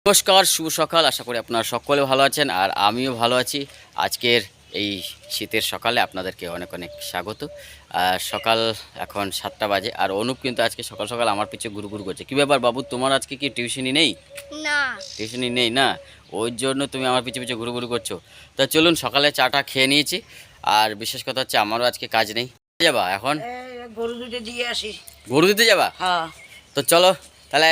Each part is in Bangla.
নমস্কার, শুভ সকাল। আশা করি আপনারা সকলে ভালো আছেন আর আমিও ভালো আছি। আজকের এই শীতের সকালে আপনাদেরকে অনেক অনেক স্বাগত। সকাল এখন 7টা বাজে আর অনুপ কিন্তু আজকে সকাল সকাল আমার পিছু ঘুরু ঘুরু করছে। কী ব্যাপার বাবু, তোমার আজকে কি টিউশনই নেই? না, টিউশনই নেই না, ওই জন্য তুমি আমার পিছু পিছু ঘুরু ঘুরু করছো। তা চলুন, সকালে চাটা খেয়ে নিয়েছি আর বিশেষ কথা হচ্ছে আমারও আজকে কাজ নেই। যাবা এখন? গরু দুটো দিয়ে আসি। গরু দিতে যাবা? হ্যাঁ। তো চলো তাহলে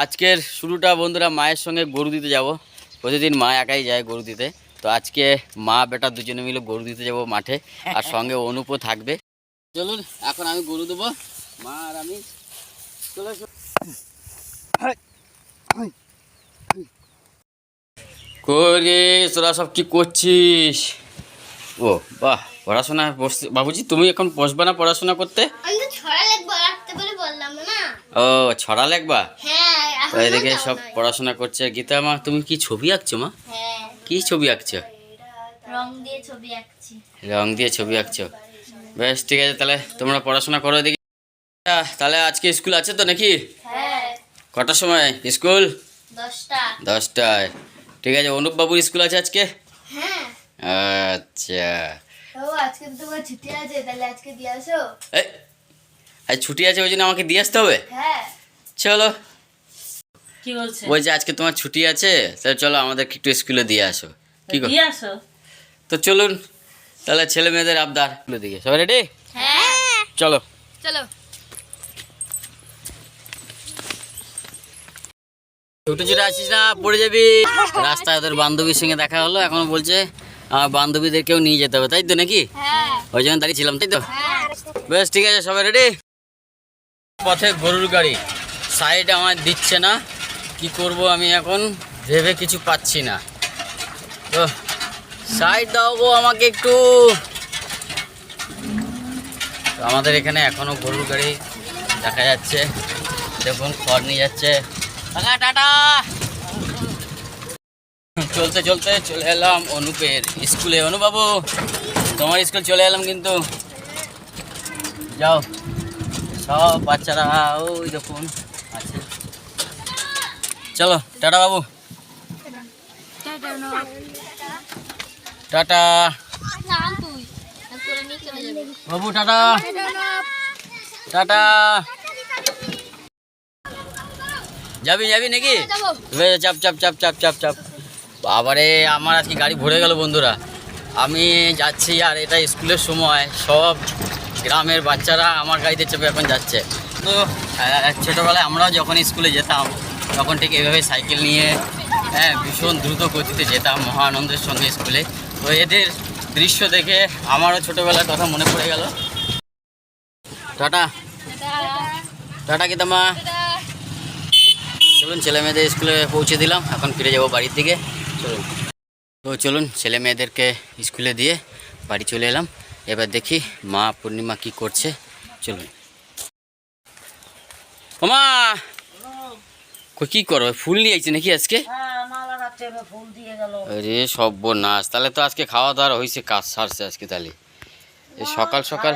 আজকের শুরুটা বন্ধুরা মায়ের সঙ্গে গরু দিতে যাব। প্রতিদিন মা একাই যায় গরু দিতে, তো আজকে মা বেটা দুজনে মিলে গরু দিতে যাব মাঠে, আর সঙ্গে অনুপও থাকবে। চলুন এখন আমি গরু দেবো, মা আর আমি। চলে করে তোরা সব কি করছিস? ও বাহ, পড়াশোনা বসছে বাবুজি। তুমি এখন বসবে না পড়াশোনা করতে? ও ছড়া লেখবা? এদিকে সব পড়াশোনা করছে। গীতা মা, তুমি কি ছবি আঁকছো মা? কি ছবি আঁকছো? রং দিয়ে ছবি আঁকছি। রং দিয়ে ছবি আঁকছো, বেশ ঠিক আছে। তাহলে তোমরা পড়াশোনা করো এদিকে। তাহলে আজকে স্কুল আছে তো নাকি? কটার সময় স্কুল? 10টায়। ঠিক আছে, অনুপ বাবুর স্কুল আছে আজকে? আচ্ছা, আজকে তো তোমার ছুটি আছে, তাহলে আজকে দিয়ে আসো। এই আজ ছুটি আছে, ওই জন্য আমাকে দিয়ে আসতে হবে? চলো। কি বলছে? বলছে আজকে তোমার ছুটি আছে, তাহলে চলো আমাদেরকে একটু স্কুলে দিয়ে আসো। কি দিয়ে আসো। তো চলুন তাহলে, ছেলে মেয়েদের আবদার দিকে। সবাই রেডি? চলো চলো। ছুটে ছুটে আসিস না, পড়ে যাবি। রাস্তায় ওদের বান্ধবীর সঙ্গে দেখা হলো, এখন বলছে আমার বান্ধবীদেরকেও নিয়ে যেতে হবে, তাই তো নাকি? ওই জন্য দাঁড়িয়েছিলাম, তাই তো? বেশ ঠিক আছে, সবাই রেডি? পথে গরুর গাড়ি, সাইড আমার দিচ্ছে না, কি করব আমি এখন ভেবে কিছু পাচ্ছি না। তো সাইড দাও গো আমাকে একটু। আমাদের এখানে এখনো গরুর গাড়ি দেখা যাচ্ছে, দেখুন খড় নিয়ে যাচ্ছে। টাটা। চলতে চলতে চলে এলাম অনুপের স্কুলে। অনুবাবু, তোমার স্কুল চলে এলাম কিন্তু। যাও, সব বাচ্চারা ওই দেখুন আছে। চলো টাটা বাবু। টাটা বাবু, টাটা টাটা। যাবি যাবি নাকি? চাপ চাপ চাপ চাপ চাপ চাপ। বাবারে, আমার আজকে গাড়ি ভরে গেল বন্ধুরা। আমি যাচ্ছি আর এটা স্কুলের সময়, সব গ্রামের বাচ্চারা আমার গাড়িতে চেপে এখন যাচ্ছে। তো ছোটোবেলায় আমরাও যখন স্কুলে যেতাম তখন ঠিক এভাবে সাইকেল নিয়ে ভীষণ দ্রুত গতিতে যেতাম মহা আনন্দের সঙ্গে স্কুলে। তো এদের দৃশ্য দেখে আমারও ছোটোবেলার কথা মনে পড়ে গেল। টাটা টাটা গীতামা। চলুন, ছেলে মেয়েদের স্কুলে পৌঁছে দিলাম, এখন ফিরে যাব বাড়ির দিকে। চলুন। তো চলুন, ছেলে মেয়েদেরকে স্কুলে দিয়ে বাড়ি চলে এলাম। এবার দেখি মা পূর্ণিমা কি করছে। চলুন। ও মা, কি করো? ফুল নিয়ে আইছে নাকি আজকে? আরে সর্বনাশ, তাহলে তো আজকে খাওয়া দাওয়া হয়েছে, কাজ সারছে আজকে। তাহলে এই সকাল সকাল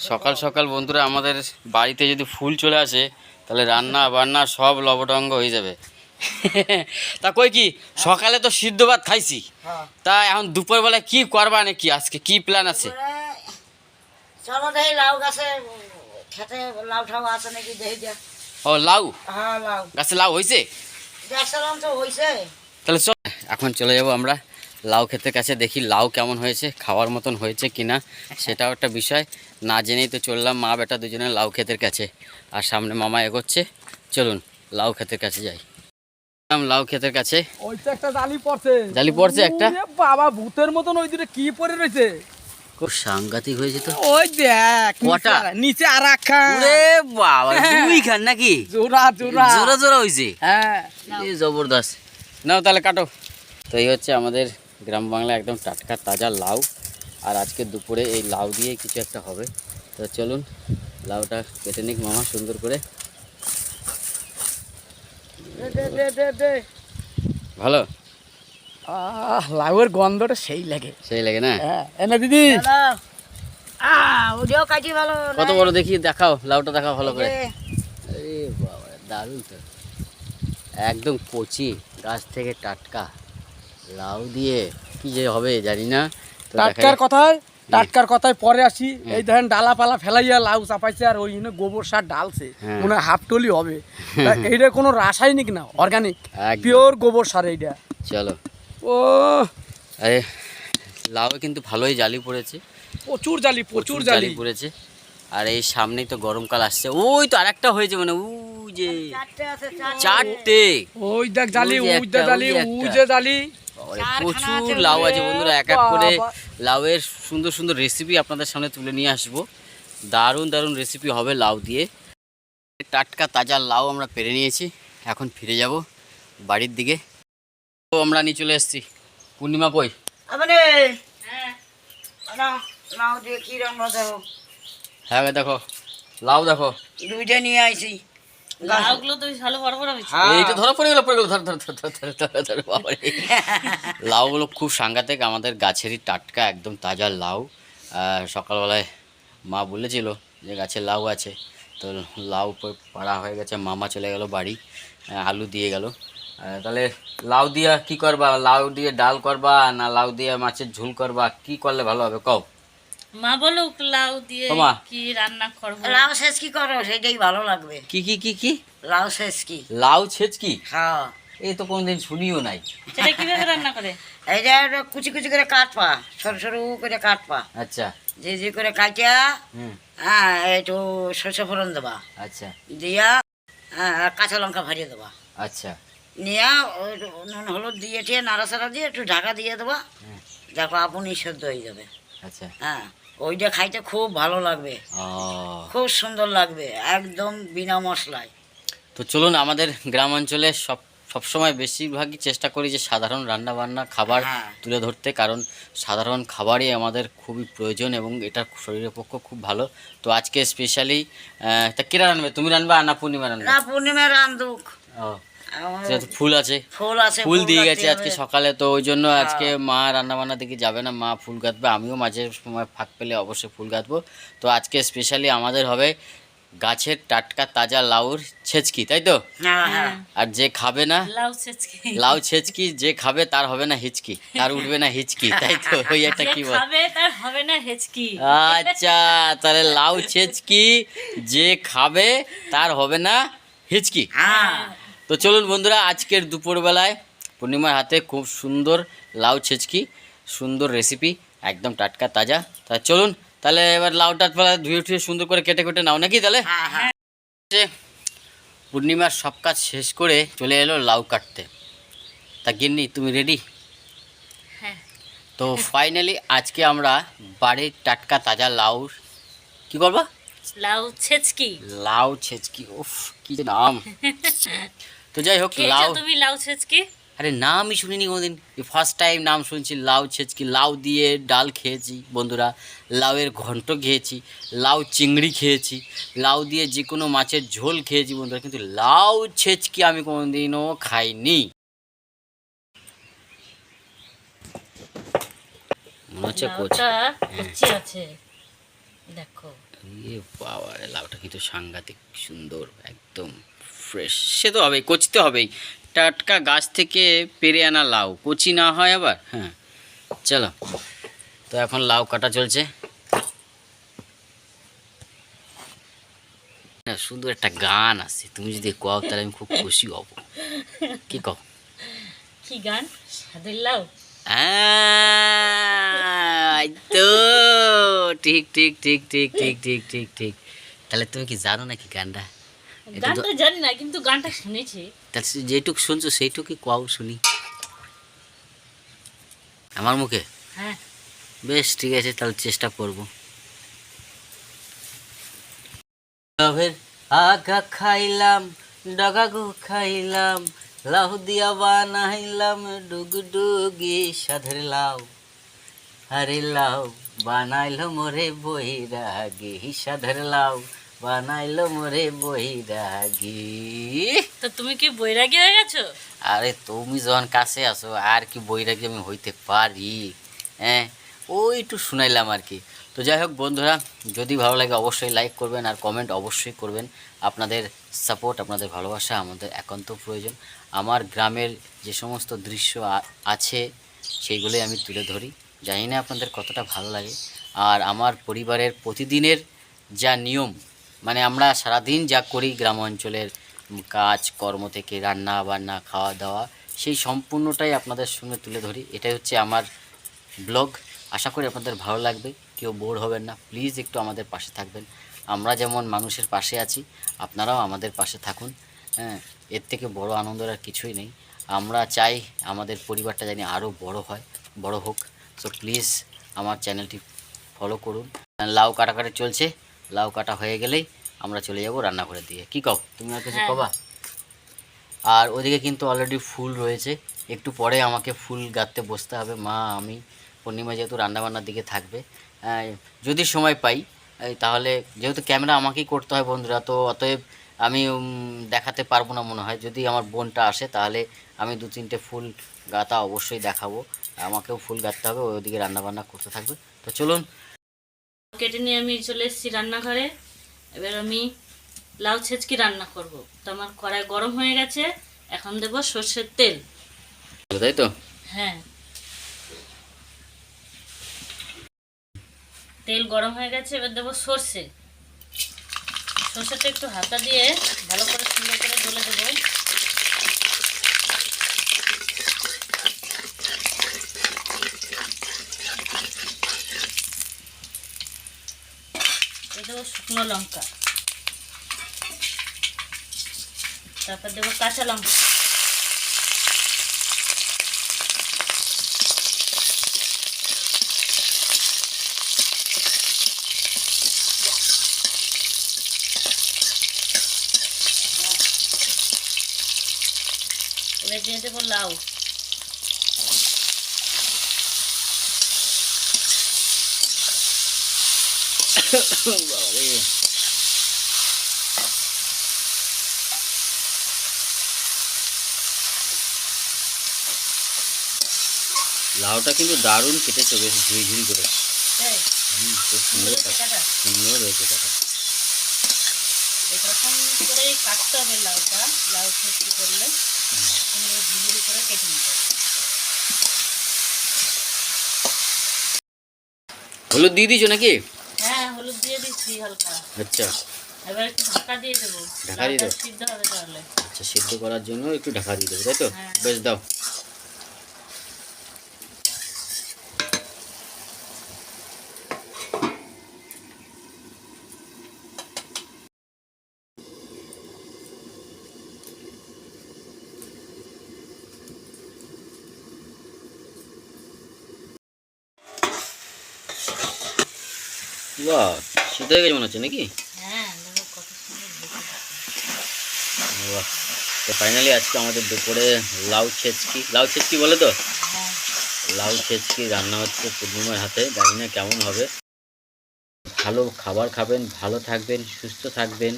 সকাল সকাল বন্ধুরা আমাদের বাড়িতে যদি ফুল চলে আসে তাহলে রান্না বান্না সব লবটঙ্গ হয়ে যাবে। তা কই কি, সকালে তো সিদ্ধ ভাত খাইছি, তা এখন দুপুরবেলায় কি করবা নাকি? আজকে কি প্ল্যান আছে? চলো দেখি লাউ গাছে খেতে লাউ ঠাউ আছে নাকি দেখি যা। ও লাউ? হ্যাঁ, লাউ গাছে লাউ হয়েছে? দেখছিলাম তো হয়েছে। তাহলে চল এখন চলে যাব আমরা লাউ ক্ষেতের কাছে, দেখি লাউ কেমন হয়েছে, খাওয়ার মতন হয়েছে কিনা সেটাও একটা বিষয়। না জেনেই তো চললাম মা বেটা দুজনে লাউ ক্ষেতের কাছে, আর সামনে মামা এগোচ্ছে। চলুন লাউ ক্ষেতের কাছে যাই। লাউ ক্ষেতের কাছে ওইটা একটা জালি পড়ছে। জালি পড়ছে একটা? বাবা, ভূতের মতন ওই দুটো কি পড়ে রয়েছে? খুব সাংঘাতিক হয়েছে তো। ওই দেখ কটা? নিচে আর একটা। ওরে বাবা, দুই খান নাকি? জোড়া জোড়া জোড়া জোড়া হয়েছে। হ্যাঁ, এই জবরদস্ত। নাও তাহলে কাটো। তো এই হচ্ছে আমাদের গ্রাম বাংলা একদম টাটকা তাজা লাউ, আর আজকে দুপুরে এই লাউ দিয়ে কিছু একটা হবে। তো চলুন লাউটা কেটে নিক মামা সুন্দর করে। ভালো লাউয়ের গন্ধটা সেই লাগে, সেই লাগে না? এনে দিদি। ওটাও কাটি ভালো। কত বড় দেখি, দেখাও লাউটা, দেখাও ভালো করে। আরে বাবা, দারুণ তো। একদম কচি গাছ থেকে টাটকা লাউ দিয়ে কি যে হবে জানি না। তো দেখা টাটকার কথায় পরে আসি। এই দেখেন ডালাপালা ফেলাইয়া লাউ চাপাইছে আর ওই গোবর সার ডালছে, হ্যাঁ। মনে হয় হাফ টলি হবে। তা এইটা কোনো রাসায়নিক না, অর্গানিক একদম। পিওর গোবর সার এইটা। চলো। ও আরে লাউ কিন্তু ভালোই জালি পড়েছে, প্রচুর জালি পড়েছে। আর এই সামনেই তো গরমকাল আসছে, ওই তো আরেকটা হয়েছে মানে ওই যে চারটে আছে, চারটে ওই দেখ জালি, ওই যে ওই যে একটা, জালি, ওই যে ওই একটা। যে জালি। বাবারে, চারখানা প্রচুর আছে লাউ বলে। আছে বন্ধুরা। এক এক করে বাবা। লাউয়ের সুন্দর সুন্দর রেসিপি আপনাদের সামনে তুলে নিয়ে আসবো। দারুণ দারুণ রেসিপি হবে লাউ দিয়ে। টাটকা তাজা লাউ আমরা পেরে নিয়েছি, এখন ফিরে যাব বাড়ির দিকে। তো আমরা নিয়ে চলে এসেছি। পূর্ণিমা কই? মানে লাউ দিয়ে কি রান্না দেবো? হ্যাঁ দেখো লাউ দেখো, দুইটা নিয়ে আইছি। লাউগুলো তো বেশ ভালো বড় বড় হয়েছে। এই তো ধরা পড়ে গেল ধর ধর ধর ধর ধর ধর ধর বাবারে। লাউগুলো খুব সাংঘাতিক, আমাদের গাছেরই টাটকা একদম তাজা লাউ। সকালবেলায় মা বলেছিল যে গাছে লাউ আছে, তো লাউ পাড়া হয়ে গেছে, মামা চলে গেল বাড়ি, আলু দিয়ে গেল। তাহলে লাউ দিয়া কি করবা? লাউ দিয়ে ডাল করবা না লাউ দিয়ে মাছের ঝোল করবা? কি করলে ভালো হবে কও? মা বলো লাউ দিয়ে ও মা। কি রান্না করবো? লাউ শেষ কি করো সেটাই ভালো লাগবে। কি কি কি কি? লাউ শেষ কি? লাউ ছেচকি? হ্যাঁ, এই তো কোনোদিন শুনিও নাই। সেটা কিভাবে রান্না করে? এইটা কুচি কুচি করে কাটপা, সরু সরু করে কাটপা, আচ্ছা। যে করে কাটিয়া হুম। হ্যাঁ একটু সরষে ফোড়ন দেবা, আচ্ছা দিয়া হ্যাঁ কাঁচা লঙ্কা ভাজিয়ে দেবা, আচ্ছা। নিয়া ওই নুন হলুদ দিয়ে টিয়ে নাড়াচাড়া দিয়ে একটু ঢাকা দিয়ে দেবা, হুম। দেখো আপনি সেদ্ধ হয়ে যাবে। আচ্ছা। হ্যাঁ, ওইটা খাইতে খুব ভালো লাগবে, ও, খুব সুন্দর লাগবে, একদম বিনা মশলায়। তো চলুন, আমাদের গ্রাম অঞ্চলে সবসময় বেশিরভাগই চেষ্টা করি যে সাধারণ রান্না বান্না খাবার হ্যাঁ। তুলে ধরতে, কারণ সাধারণ খাবারই আমাদের খুবই প্রয়োজন এবং এটা শরীরের পক্ষে খুব ভালো। তো আজকে স্পেশালি তা কেরা রান্নবে? তুমি রান্নবা না পূর্ণিমা রান্নবে? না, পূর্ণিমা রান্ধুক, ও, যেহেতু ফুল আছে, ফুল আছে, ফুল দিয়ে গেছে গাঁথতে আজকে হবে। সকালে, তো ওই জন্য হ্যাঁ। আজকে মা রান্না বান্নার দিকে যাবে না, মা ফুল গাঁথবে। আমিও মাঝে সময় ফাঁক পেলে অবশ্যই ফুল গাঁথবো। তো আজকে স্পেশালি আমাদের হবে গাছের টাটকা তাজা লাউর ছেচকি, তাই তো? হ্যাঁ হ্যাঁ, আর যে খাবে না লাউ ছেচকি। লাউ ছেচকি, যে খাবে তার হবে না হিচকি, তার উঠবে না হিচকি, তাই তো? ওই একটা যে কি বল? খাবে তার হবে না হেচকি। আচ্ছা, তাহলে লাউ ছেচকি, যে খাবে তার হবে না হিচকি। হ্যাঁ। তো চলুন বন্ধুরা, আজকের দুপুরবেলায় পূর্ণিমার হাতে খুব সুন্দর লাউ ছেচকি, সুন্দর রেসিপি, একদম টাটকা তাজা। তা চলুন তাহলে এবার লাউ টাটপালা ধুয়ে টুয়ে সুন্দর করে কেটে কেটে নাও নাকি? তাহলে হ্যাঁ হ্যাঁ, পূর্ণিমার সব কাজ শেষ করে চলে এলো লাউ কাটতে। তা গিন্নি, তুমি রেডি? হ্যাঁ। তো ফাইনালি আজকে আমরা বাড়ির টাটকা তাজা লাউ কি করবা? লাউ ছেচকি। লাউ ছেচকি, উফ কি যে নাম! তো যাই হোক, খেয়েছো লাউ, তুমি লাউ ছেচকি? আরে নামই শুনিনি কোনোদিন, ফার্স্ট টাইম নাম শুনছি লাউ ছেচকি। লাউ দিয়ে ডাল খেয়েছি বন্ধুরা, লাউয়ের ঘন্ট খেয়েছি, লাউ চিংড়ি খেয়েছি, লাউ দিয়ে যে কোনো মাছের ঝোল খেয়েছি বন্ধুরা, কিন্তু লাউ ছেচকি আমি কোনোদিনও খাইনি। মনে হচ্ছে লাউটা কচি আছে, দেখো। এ বাবা রে, লাউটা কিন্তু সাংঘাতিক সুন্দর, একদম ফ্রেশ। সে তো হবেই, কচি তো হবেই, টাটকা গাছ থেকে পেরে আনা লাউ, কচি না হয় আবার? হ্যাঁ, চলো। তো এখন লাউ কাটা চলছে। না, সুন্দর একটা গান আছে, তুমি যদি কও তাহলে আমি খুব খুশি হব। কি কও? কি গান? স্বাদের লাউ? এই তো ঠিক ঠিক ঠিক ঠিক ঠিক ঠিক ঠিক ঠিক। তাহলে তুমি কি জানো নাকি গানটা? এটা তো গানটা জানি না, কিন্তু গানটা শুনেছি। তাহলে যেটুক শুনছো সেইটুকুই কও শুনি আমার মুখে। হ্যাঁ। বেশ ঠিক আছে, তাহলে চেষ্টা করব। লাভের আগা খাইলাম, ডগাগু খাইলাম, লাউ দিয়া বানাইলাম ডুগডুগি সাধের লাউ। আরে লাউ বানাইলো মোরে বৈরাগী, সাধের লাউ বানাইলো মোরে বৈরাগী। তো তুমি কি বৈরাগী হয়ে গেছো? আরে তুমি যখন কাছে আসো আর কি বৈরাগী আমি হইতে পারি? হ্যাঁ, ওই একটু শুনাইলাম আর কি। তো যাই হোক বন্ধুরা, যদি ভালো লাগে অবশ্যই লাইক করবেন আর কমেন্ট অবশ্যই করবেন। আপনাদের সাপোর্ট, আপনাদের ভালোবাসা আমাদের একান্ত প্রয়োজন। আমার গ্রামের যে সমস্ত দৃশ্য আছে সেইগুলোই আমি তুলে ধরি। জানি না আপনাদের কতটা ভালো লাগে। আর আমার পরিবারের প্রতিদিনের যা নিয়ম, মানে আমরা সারাদিন যা করি গ্রাম অঞ্চলের কাজ কর্ম থেকে রান্না বান্না খাওয়া দাওয়া, সেই সম্পূর্ণটাই আপনাদের সঙ্গে তুলে ধরি। এটাই হচ্ছে আমার ব্লগ। আশা করি আপনাদের ভালো লাগবে, কেউ বোর হবেন না। প্লিজ একটু আমাদের পাশে থাকবেন। আমরা যেমন মানুষের পাশে আছি, আপনারাও আমাদের পাশে থাকুন। হ্যাঁ, এর থেকে বড় আনন্দের আর কিছুই নেই। আমরা চাই আমাদের পরিবারটা জানি আরও বড় হয়, বড় হোক। সো প্লিজ আমার চ্যানেলটি ফলো করুন। লাউ কাটাকাটি চলছে, লাউ কাটা হয়ে গেলেই আমরা চলে যাব রান্নাঘরের দিকে। কী কও, তুমি আর কিছু হ্যাঁ। কবা? আর ওদিকে কিন্তু অলরেডি ফুল রয়েছে, একটু পরে আমাকে ফুল গাঁথতে বসতে হবে। মা, আমি, পূর্ণিমা যেহেতু রান্নাবান্নার দিকে থাকবে, যদি সময় পাই তাহলে, যেহেতু ক্যামেরা আমাকেই করতে হয় বন্ধুরা, তো অতএব আমি দেখাতে পারবো না মনে হয়। যদি আমার বোনটা আসে তাহলে আমি 2-3টে ফুল গাঁথা অবশ্যই দেখাবো। আমাকেও ফুল গাঁথতে হবে, ওইদিকে রান্নাবান্না করতে থাকবে। তো চলুন। কেটে নিয়ে আমি চলে এসেছি রান্নাঘরে। এবার আমি লাউ ছেচকি রান্না করব। তো আমার কড়াই গরম হয়ে গেছে, এখন দেবো সর্ষের তেল। তাই তো? হ্যাঁ, তেল গরম হয়ে গেছে, এবার দেবো সর্ষে। সর্ষেটা একটু হাতা দিয়ে ভালো করে সুন্দর করে ডলে দেবো। দেবো শুকনো লঙ্কা, তারপর দেবো কাঁচা লঙ্কা, এবার দিয়ে দেবো লাউ। বাবারে, লাউটা কিন্তু দারুণ কেটেছে, বেশ ঝুড়ি ঝুড়ি করে। তাই খুব সুন্দর কাটা সুন্দর হয়েছে কাটা। এরকম করেই কাটতে হবে লাউটা। লাউ ছেচকি করলে সুন্দর ঝুড়ি করে কেটে নিতে হবে। হলুদ দিয়ে দিয়েছো নাকি? হ্যাঁ, হলুদ দিয়ে দিচ্ছি হালকা। আচ্ছা এবার একটু ঢাকা দিয়ে দেবো, ঢাকা দিয়ে লাউটা দেবো? সিদ্ধ হবে তাহলে। আচ্ছা, সিদ্ধ করার জন্য একটু ঢাকা দিয়ে দেবো, তাই তো? হ্যাঁ। বেশ, দাও। বাহ, সিদ্ধ হয়ে গেছে মনে হচ্ছে নাকি? হ্যাঁ, দেখো কত সুন্দর ভেজে। বাহ, তো ফাইনালি আজকে আমাদের দুপুরে লাউ ছেচকি বলে তো, হ্যাঁ, লাউ ছেচকি রান্না হচ্ছে পূর্ণিমার হাতে। জানি না কেমন হবে। ভালো খাবার খাবেন, ভালো থাকবেন, সুস্থ থাকবেন,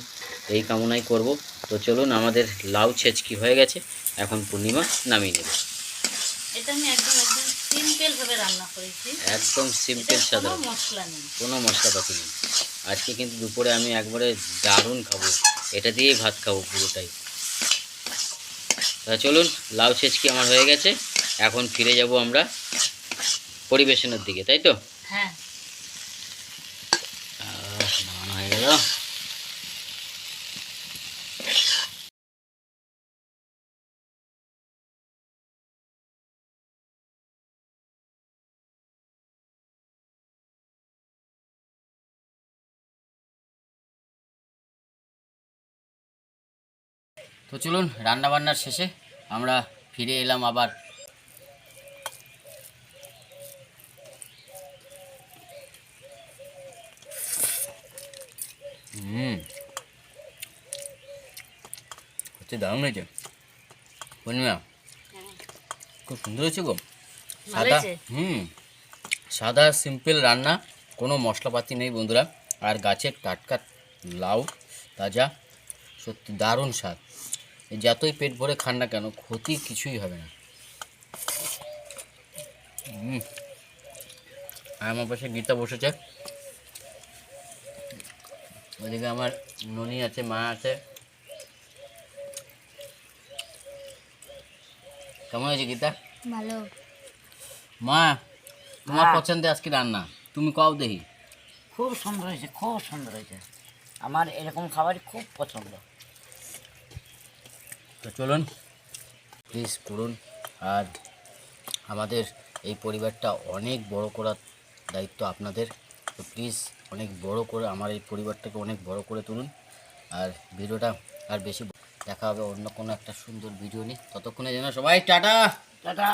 এই কামনাই করব। তো চলুন, আমাদের লাউ ছেচকি হয়ে গেছে, এখন পূর্ণিমা নামিয়ে নেবে। এটা আমি একদম একদম সিম্পল ভাবে রান্না করেছি। একদম সিম্পল, কোনো সাধারণ, মশলা নেই। কোনো মশলাপাতি নেই। আজকে কিন্তু দুপুরে আমি একবারে দারুণ খাবো, এটা দিয়েই ভাত খাবো পুরোটাই। তা চলুন, লাউ ছেচকি আমার হয়ে গেছে, এখন ফিরে যাব আমরা পরিবেশনের দিকে, তাই তো? হ্যাঁ, নামানো হয়ে গেল। তো চলুন, রান্না বান্নার শেষে আমরা ফিরে এলাম আবার। হচ্ছে দারুণ হয়েছে পূর্ণিমা, খুব সুন্দর হয়েছে গো। ভালো সাদা, হয়েছে? সাদা সিম্পল রান্না, কোনো মশলাপাতি নেই বন্ধুরা। আর গাছের টাটকা লাউ, তাজা, সত্যি দারুণ স্বাদ। এই যতই পেট ভরে খান না কেন, ক্ষতি কিছুই হবে না। আর আমার পাশে গীতা বসেছে, ওইদিকে আমার ননি আছে, মা আছে। কেমন হয়েছে গীতা? ভালো। মা তোমার হ্যাঁ। পছন্দের আজকে রান্না, তুমি কও দেখি। খুব সুন্দর হয়েছে, খুব সুন্দর হয়েছে। আমার এরকম খাবার খুব পছন্দ। তো চলুন প্লিজ পড়ুন। আর আমাদের এই পরিবারটা অনেক বড় করার দায়িত্ব আপনাদের। তো প্লিজ অনেক বড় করে আমার এই পরিবারটাকে অনেক বড় করে তুলুন। আর ভিডিওটা আর বেশি দেখা হবে অন্য কোনো একটা সুন্দর ভিডিও নিয়ে। ততক্ষণে যেন সবাই টাটা। টাটা।